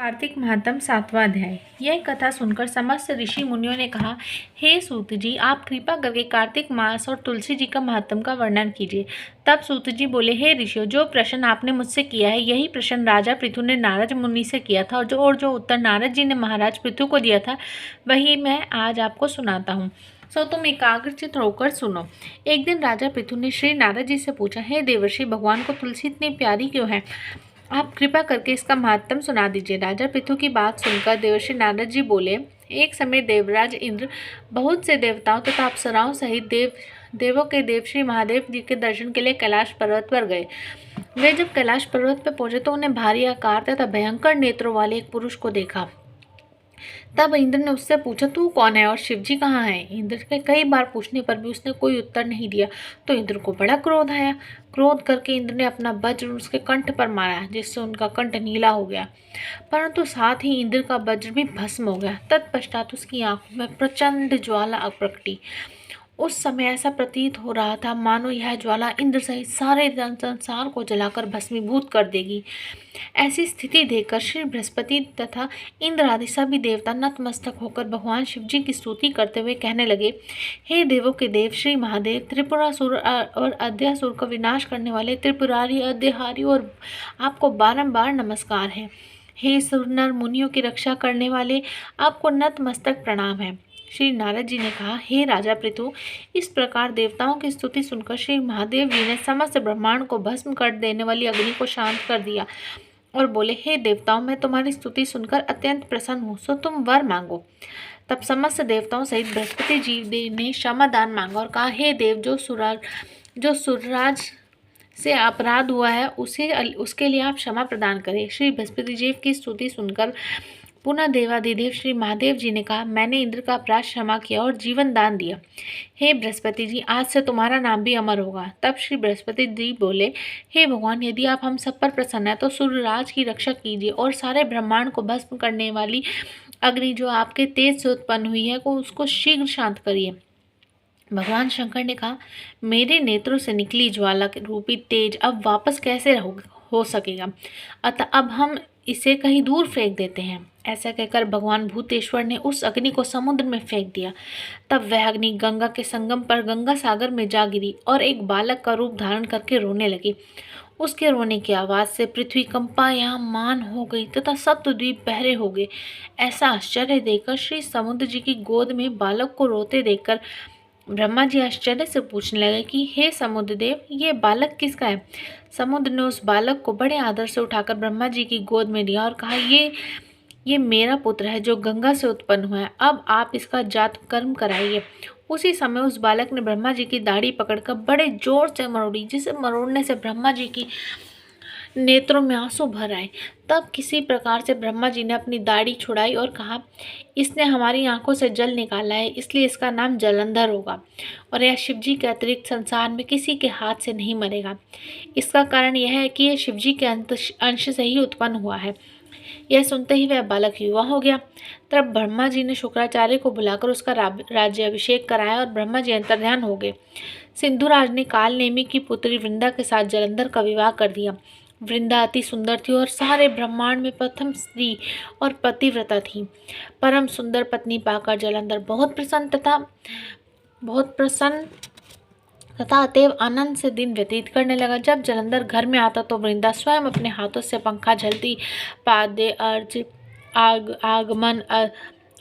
कार्तिक महात्म 7वां अध्याय। यह कथा सुनकर समस्त ऋषि मुनियों ने कहा, हे सूत जी, आप कृपा करके कार्तिक मास और तुलसी जी का महात्म का वर्णन कीजिए। तब सूत जी बोले, हे ऋषियों, जो प्रश्न आपने मुझसे किया है, यही प्रश्न राजा पृथु ने नारद मुनि से किया था, और जो उत्तर नारद जी ने महाराज पृथु को दिया था, वही मैं आज आपको सुनाता हूँ। सो तुम एकाग्रचित होकर सुनो। एक दिन राजा पृथु ने श्री नारद जी से पूछा, हे देवर्षि, भगवान को तुलसी इतनी प्यारी क्यों है? आप कृपा करके इसका महात्म सुना दीजिए। राजा पृथु की बात सुनकर देवर्षि नारद जी बोले, एक समय देवराज इंद्र बहुत से देवताओं तथा अप्सराओं सहित देवों के देव श्री महादेव जी के दर्शन के लिए कैलाश पर्वत पर गए। वे जब कैलाश पर्वत पर पहुंचे तो उन्हें भारी आकार तथा भयंकर नेत्रों वाले एक पुरुष को देखा। तब इंद्र ने उससे पूछा, तू कौन है और शिवजी कहाँ है? इंद्र के कई बार पूछने पर भी उसने कोई उत्तर नहीं दिया तो इंद्र को बड़ा क्रोध आया। क्रोध करके इंद्र ने अपना वज्र उसके कंठ पर मारा, जिससे उनका कंठ नीला हो गया, परंतु साथ ही इंद्र का वज्र भी भस्म हो गया। तत्पश्चात उसकी आंखों में प्रचंड ज्वाला प्रकटी। उस समय ऐसा प्रतीत हो रहा था मानो यह ज्वाला इंद्र सहित सारे संसार को जलाकर भस्मीभूत कर देगी। ऐसी स्थिति देखकर श्री बृहस्पति तथा इंद्र आदि सभी देवता नतमस्तक होकर भगवान शिव जी की स्तुति करते हुए कहने लगे, हे देवों के देव श्री महादेव, त्रिपुरासुर और अद्यासुर का विनाश करने वाले त्रिपुरारी, अद्यहारी, और आपको बारंबार नमस्कार है। हे सुर नर मुनियों की रक्षा करने वाले, आपको नतमस्तक प्रणाम है। श्री नारद जी ने कहा, हे राजा पृथु, इस प्रकार देवताओं की स्तुति सुनकर श्री महादेव जी ने समस्त ब्रह्मांड को भस्म कर देने वाली अग्नि को शांत कर दिया और बोले, हे देवताओं, मैं तुम्हारी स्तुति सुनकर अत्यंत प्रसन्न हूँ, सो तुम वर मांगो। तब समस्त देवताओं सहित बृहस्पति जी ने क्षमा दान मांगा और कहा, हे देव, जो सुरराज से अपराध हुआ है उसके लिए आप क्षमा प्रदान करें। श्री बृहस्पति जी की स्तुति सुनकर पुनः देवाधिदेव श्री महादेव जी ने कहा, मैंने इंद्र का अपराध क्षमा किया और जीवन दान दिया। हे बृहस्पति जी, आज से तुम्हारा नाम भी अमर होगा। तब श्री बृहस्पति जी बोले, हे भगवान, यदि आप हम सब पर प्रसन्न है तो सूर्यराज की रक्षा कीजिए और सारे ब्रह्मांड को भस्म करने वाली अग्नि जो आपके तेज से उत्पन्न हुई है को उसको शीघ्र शांत करिए। भगवान शंकर ने कहा, मेरे नेत्रों से निकली ज्वाला रूपी तेज अब वापस कैसे हो सकेगा? अतः अब हम इसे कहीं दूर फेंक देते हैं। ऐसा कहकर भगवान भूतेश्वर ने उस अग्नि को समुद्र में फेंक दिया। तब वह अग्नि गंगा के संगम पर गंगा सागर में जा गिरी और एक बालक का रूप धारण करके रोने लगी। उसके रोने की आवाज़ से पृथ्वी कंपायमान हो गई तथा सप्तद्वीप बहरे हो गए। ऐसा आश्चर्य देखकर श्री समुद्र जी की गोद में बालक को रोते देखकर ब्रह्मा जी आश्चर्य से पूछने लगे कि हे समुद्र देव, ये बालक किसका है? समुद्र ने उस बालक को बड़े आदर से उठाकर ब्रह्मा जी की गोद में लिया और कहा, ये मेरा पुत्र है जो गंगा से उत्पन्न हुआ है। अब आप इसका जात कर्म कराइए। उसी समय उस बालक ने ब्रह्मा जी की दाढ़ी पकड़कर बड़े जोर से मरोड़ी, जिसे मरोड़ने से ब्रह्मा जी की नेत्रों में आंसू भर आए। तब किसी प्रकार से ब्रह्मा जी ने अपनी दाढ़ी छुड़ाई और कहा, इसने हमारी आंखों से जल निकाला है, इसलिए इसका नाम जलंधर होगा और यह शिवजी के अतिरिक्त संसार में किसी के हाथ से नहीं मरेगा। इसका कारण यह है कि यह शिवजी के अंश से ही उत्पन्न हुआ है। यह सुनते ही वह बालक युवा हो गया। तब ब्रह्मा जी ने शुक्राचार्य को बुलाकर उसका राज्याभिषेक कराया और ब्रह्मा जी अंतर्ध्यान हो गए। सिंधुराज ने काल नेमी की पुत्री वृंदा के साथ जलंधर का विवाह कर दिया। वृंदा अति सुंदर थी और सारे ब्रह्मांड में प्रथम स्त्री और पतिव्रता थी। परम सुंदर पत्नी पाकर जलंधर बहुत प्रसन्न तथा अतएव आनंद से दिन व्यतीत करने लगा। जब जलंधर घर में आता तो वृंदा स्वयं अपने हाथों से पंखा झलती, पाद्य अर्घ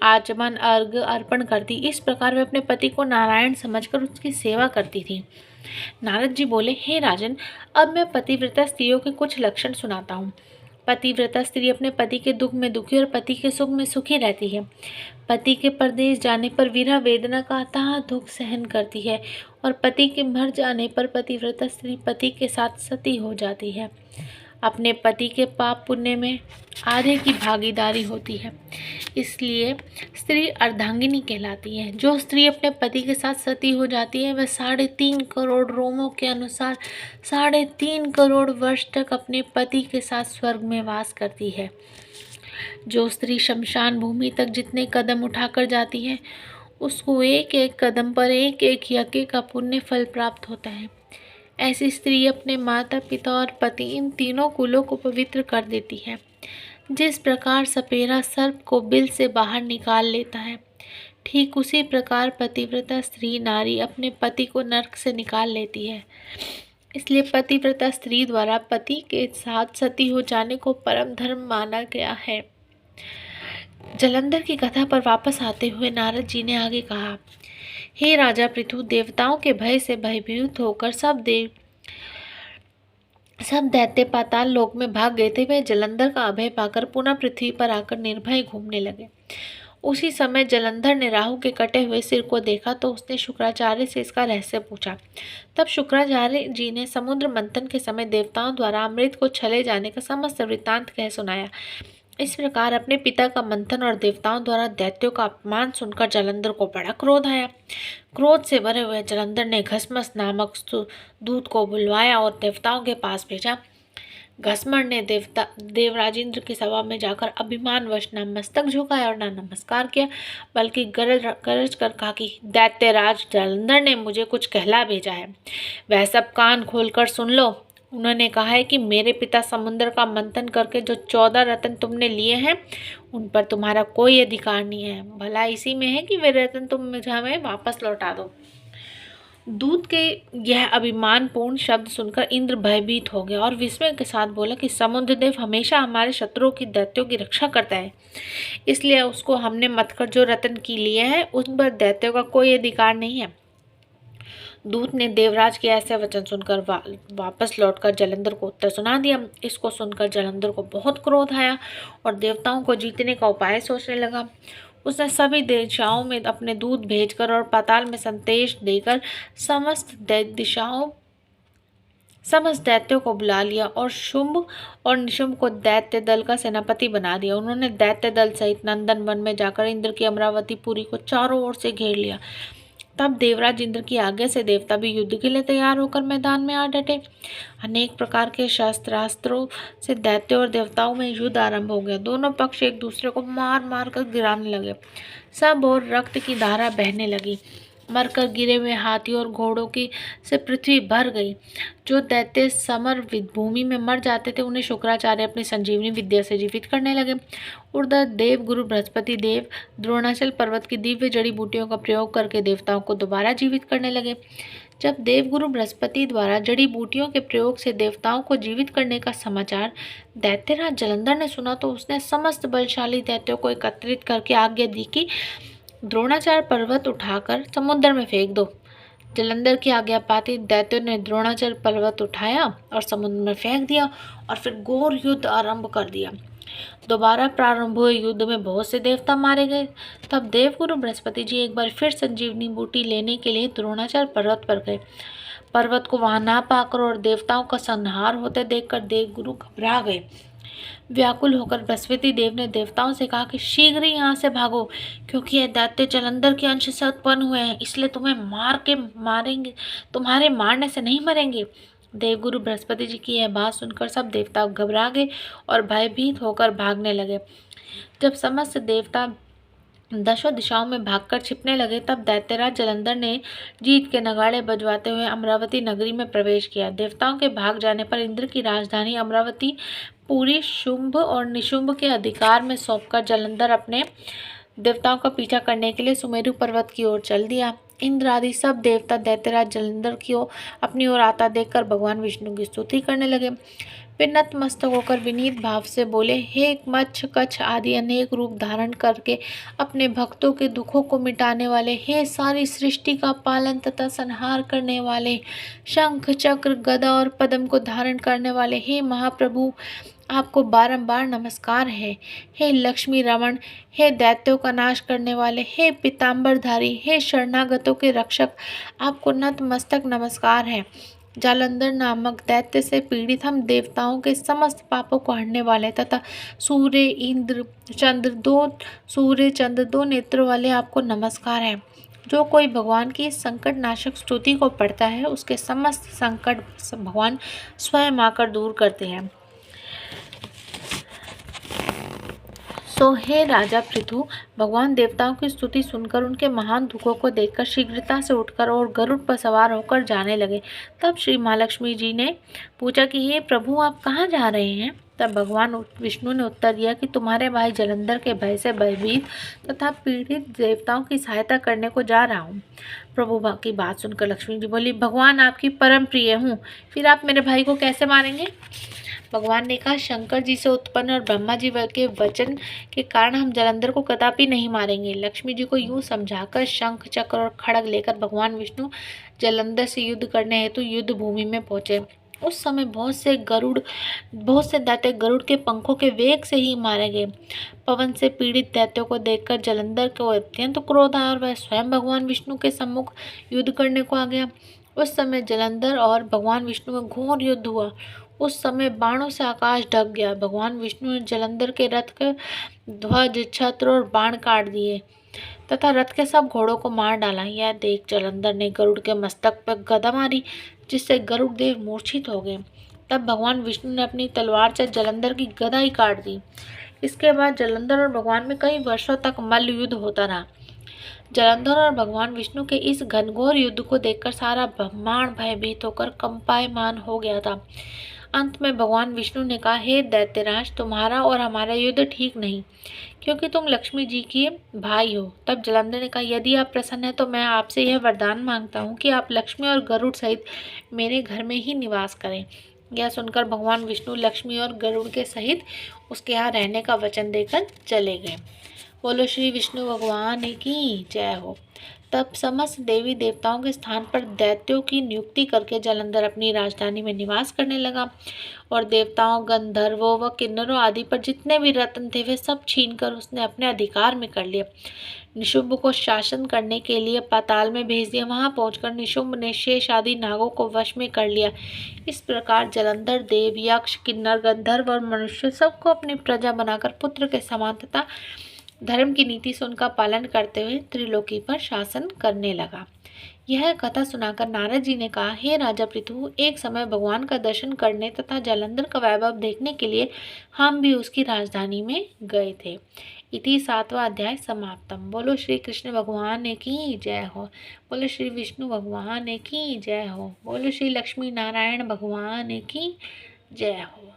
आचमन अर्घ अर्पण करती। इस प्रकार वे अपने पति को नारायण समझकर उसकी सेवा करती थी। नारद जी बोले, हे राजन, अब मैं पतिव्रता स्त्रियों के कुछ लक्षण सुनाता हूँ। पतिव्रता स्त्री अपने पति के दुख में दुखी और पति के सुख में सुखी रहती है। पति के परदेश जाने पर विरह वेदना का अथाह दुख सहन करती है और पति के मर जाने पर पतिव्रता स्त्री पति के साथ सती हो जाती है। अपने पति के पाप पुण्य में आधे की भागीदारी होती है, इसलिए स्त्री अर्धांगिनी कहलाती है। जो स्त्री अपने पति के साथ सती हो जाती है वह 3.5 करोड़ रोमों के अनुसार 3.5 करोड़ वर्ष तक अपने पति के साथ स्वर्ग में वास करती है। जो स्त्री शमशान भूमि तक जितने कदम उठाकर जाती है उसको एक एक कदम पर एक एक यज्ञ का पुण्य फल प्राप्त होता है। ऐसी स्त्री अपने माता पिता और पति इन तीनों कुलों को पवित्र कर देती है। जिस प्रकार सपेरा सर्प को बिल से बाहर निकाल लेता है, ठीक उसी प्रकार पतिव्रता स्त्री नारी अपने पति को नरक से निकाल लेती है। इसलिए पतिव्रता स्त्री द्वारा पति के साथ सती हो जाने को परम धर्म माना गया है। जालंधर की कथा पर वापस आते हुए नारद जी ने आगे कहा, हे राजा पृथु, देवताओं के भय से भयभीत होकर सब दैत्य पाताल लोक में भाग गए थे। वे जालंधर का अभय पाकर पुनः पृथ्वी पर आकर निर्भय घूमने लगे। उसी समय जालंधर ने राहु के कटे हुए सिर को देखा तो उसने शुक्राचार्य से इसका रहस्य पूछा। तब शुक्राचार्य जी ने समुद्र मंथन के समय देवताओं द्वारा अमृत को छले जाने का समस्त वृत्तांत कह सुनाया। इस प्रकार अपने पिता का मंथन और देवताओं द्वारा दैत्यों का अपमान सुनकर जालंधर को बड़ा क्रोध आया। क्रोध से भरे हुए जालंधर ने घसमस नामक दूत को बुलवाया और देवताओं के पास भेजा। घसमण ने देवराज इंद्र की सभा में जाकर अभिमानवश न मस्तक झुकाया और न नमस्कार किया, बल्कि गरज कर कहा कि दैत्यराज जालंधर ने मुझे कुछ कहला भेजा है, वह सब कान खोलकर सुन लो। उन्होंने कहा है कि मेरे पिता समुद्र का मंथन करके जो 14 रत्न तुमने लिए हैं उन पर तुम्हारा कोई अधिकार नहीं है। भला इसी में है कि वे रत्न तुम मुझे हमें वापस लौटा दो। दूत के यह अभिमानपूर्ण शब्द सुनकर इंद्र भयभीत हो गया और विस्मय के साथ बोला कि समुद्रदेव हमेशा हमारे शत्रुओं की दैत्यों की रक्षा करता है, इसलिए उसको हमने मतकर जो रत्न की लिए हैं उन पर दैत्यों का कोई अधिकार नहीं है। दूत ने देवराज के ऐसे वचन सुनकर वापस लौटकर जालंधर को उत्तर सुना दिया। इसको सुनकर जालंधर को बहुत क्रोध आया और देवताओं को जीतने का उपाय सोचने लगा। उसने सभी दिशाओं में अपने दूत भेजकर और पाताल में संदेश देकर समस्त दैत्यों को बुला लिया और शुंभ और निशुंभ को दैत्य दल का सेनापति बना दिया। उन्होंने दैत्य दल सहित नंदन वन में जाकर इंद्र की अमरावती पुरी को चारों ओर से घेर लिया। तब देवराज इंद्र की आज्ञा से देवता भी युद्ध के लिए तैयार होकर मैदान में आ डटे। अनेक प्रकार के शस्त्रास्त्रों से दैत्यों और देवताओं में युद्ध आरंभ हो गया। दोनों पक्ष एक दूसरे को मार मार कर गिराने लगे। सब और रक्त की धारा बहने लगी। मरकर गिरे हुए हाथियों और घोड़ों की से पृथ्वी भर गई। जो दैत्य समर भूमि में मर जाते थे उन्हें शुक्राचार्य अपनी संजीवनी विद्या से जीवित करने लगे। उधर देव गुरु बृहस्पति देव द्रोणाचल पर्वत की दिव्य जड़ी बूटियों का प्रयोग करके देवताओं को दोबारा जीवित करने लगे। जब देवगुरु बृहस्पति द्वारा जड़ी बूटियों के प्रयोग से देवताओं को जीवित करने का समाचार दैत्यराज जालंधर ने सुना तो उसने समस्त बलशाली दैत्यों को एकत्रित करके आज्ञा दी कि द्रोणाचार्य पर्वत उठाकर समुद्र में फेंक दो। जालंधर की आज्ञा पाती दैत्यों ने द्रोणाचार्य पर्वत उठाया और समुद्र में फेंक दिया और फिर घोर युद्ध आरंभ कर दिया। दोबारा प्रारंभ हुए युद्ध में बहुत से देवता मारे गए। तब देवगुरु बृहस्पति जी एक बार फिर संजीवनी बूटी लेने के लिए द्रोणाचार्य पर्वत पर गए। पर्वत को वहां ना पाकर और देवताओं का संहार होते देखकर देवगुरु घबरा गए। व्याकुल होकर बृहस्पति देव ने देवताओं से कहा कि शीघ्र ही यहाँ से भागो, क्योंकि यह दैत्य जालंधर के अंश से उत्पन्न हुए हैं, इसलिए तुम्हें मारेंगे, तुम्हारे मारने से नहीं मरेंगे। देवगुरु बृहस्पति जी की यह बात सुनकर सब देवता घबरा गए और भयभीत होकर भागने लगे। जब समस्त देवता दशों दिशाओं में भागकर छिपने लगे तब दैत्यराज जालंधर ने जीत के नगाड़े बजवाते हुए अमरावती नगरी में प्रवेश किया। देवताओं के भाग जाने पर इंद्र की राजधानी अमरावती पूरी शुंभ और निशुंभ के अधिकार में सौंपकर जालंधर अपने देवताओं का पीछा करने के लिए सुमेरु पर्वत की ओर चल दिया। इंद्र आदि सब देवता दैत्यराज जालंधर की ओर अपनी ओर आता देखकर भगवान विष्णु की स्तुति करने लगे। वे नतमस्तक होकर विनीत भाव से बोले, हे मच्छ कच्छ आदि अनेक रूप धारण करके अपने भक्तों के दुखों को मिटाने वाले, हे सारी सृष्टि का पालन तथा संहार करने वाले, शंख चक्र गदा और पद्म को धारण करने वाले, हे महाप्रभु आपको बारंबार नमस्कार है। हे लक्ष्मी रमण, हे दैत्यों का नाश करने वाले, हे पीताम्बरधारी, हे शरणागतों के रक्षक, आपको नतमस्तक नमस्कार है। जालंधर नामक दैत्य से पीड़ित हम देवताओं के समस्त पापों को हरने वाले तथा सूर्य चंद्र दो नेत्रों वाले आपको नमस्कार है। जो कोई भगवान की संकट नाशक स्तुति को पढ़ता है उसके समस्त संकट भगवान स्वयं आकर दूर करते हैं। सो हे राजा पृथु, भगवान देवताओं की स्तुति सुनकर उनके महान दुखों को देखकर शीघ्रता से उठकर और गरुड़ पर सवार होकर जाने लगे। तब श्री महालक्ष्मी जी ने पूछा कि हे प्रभु आप कहाँ जा रहे हैं। तब भगवान विष्णु ने उत्तर दिया कि तुम्हारे भाई जलंधर के भय से भयभीत तथा पीड़ित देवताओं की सहायता करने को जा रहा हूँ। प्रभु की बात सुनकर लक्ष्मी जी बोली, भगवान आपकी परम प्रिय हूँ, फिर आप मेरे भाई को कैसे मारेंगे? भगवान ने कहा, शंकर जी से उत्पन्न और ब्रह्मा जी के वचन के कारण हम जलंधर को कदापि नहीं मारेंगे। लक्ष्मी जी को यूं समझाकर शंख चक्र और खड़ग लेकर भगवान विष्णु जलंधर से युद्ध करने हेतु युद्ध भूमि में पहुंचे। उस समय बहुत से दैत्य गरुड़ के पंखों के वेग से ही मारे गए। पवन से पीड़ित दैत्यों को देखकर जलंधर को अत्यंत क्रोध आया और वह स्वयं भगवान विष्णु के सम्मुख युद्ध करने को आ गया। उस समय जलंधर और भगवान विष्णु में घोर युद्ध हुआ। उस समय बाणों से आकाश ढक गया। भगवान विष्णु ने जलंधर के रथ के ध्वज, छत्र और बाण काट दिए तथा रथ के सब घोड़ों को मार डाला। यह देख जलंधर ने गरुड़ के मस्तक पर गदा मारी, जिससे गरुड़ देव मूर्छित हो गए। तब भगवान विष्णु ने अपनी तलवार से जलंधर की गदा ही काट दी। इसके बाद जलंधर और भगवान में कई वर्षों तक मल्ल युद्ध होता रहा। जलंधर और भगवान विष्णु के इस घनघोर युद्ध को देखकर सारा ब्रह्मांड भयभीत होकर कंपायमान हो गया था। अंत में भगवान विष्णु ने कहा, हे दैत्यराज, तुम्हारा और हमारा युद्ध ठीक नहीं, क्योंकि तुम लक्ष्मी जी के भाई हो। तब जलंधर ने कहा, यदि आप प्रसन्न हैं तो मैं आपसे यह वरदान मांगता हूँ कि आप लक्ष्मी और गरुड़ सहित मेरे घर में ही निवास करें। यह सुनकर भगवान विष्णु लक्ष्मी और गरुड़ के सहित उसके यहाँ रहने का वचन देकर चले गए। बोलो श्री विष्णु भगवान की जय हो। तब समस्त देवी देवताओं के स्थान पर दैत्यों की नियुक्ति करके जलंधर अपनी राजधानी में निवास करने लगा और देवताओं, गंधर्वों व किन्नरों आदि पर जितने भी रत्न थे वे सब छीनकर उसने अपने अधिकार में कर लिए। निशुंभ को शासन करने के लिए पाताल में भेज दिया। वहां पहुंचकर निशुंभ ने शेष आदि नागों को वश में कर लिया। इस प्रकार जलंधर देव, यक्ष, किन्नर, गंधर्व और मनुष्य सबको अपनी प्रजा बनाकर पुत्र के समान तथा धर्म की नीति से उनका पालन करते हुए त्रिलोकी पर शासन करने लगा। यह कथा सुनाकर नारद जी ने कहा, हे राजा पृथु, एक समय भगवान का दर्शन करने तथा जलंधर का वैभव देखने के लिए हम भी उसकी राजधानी में गए थे। इति 7वां अध्याय समाप्तम। बोलो श्री कृष्ण भगवान की जय हो। बोलो श्री विष्णु भगवान की जय हो। बोलो श्री लक्ष्मी नारायण भगवान की जय हो।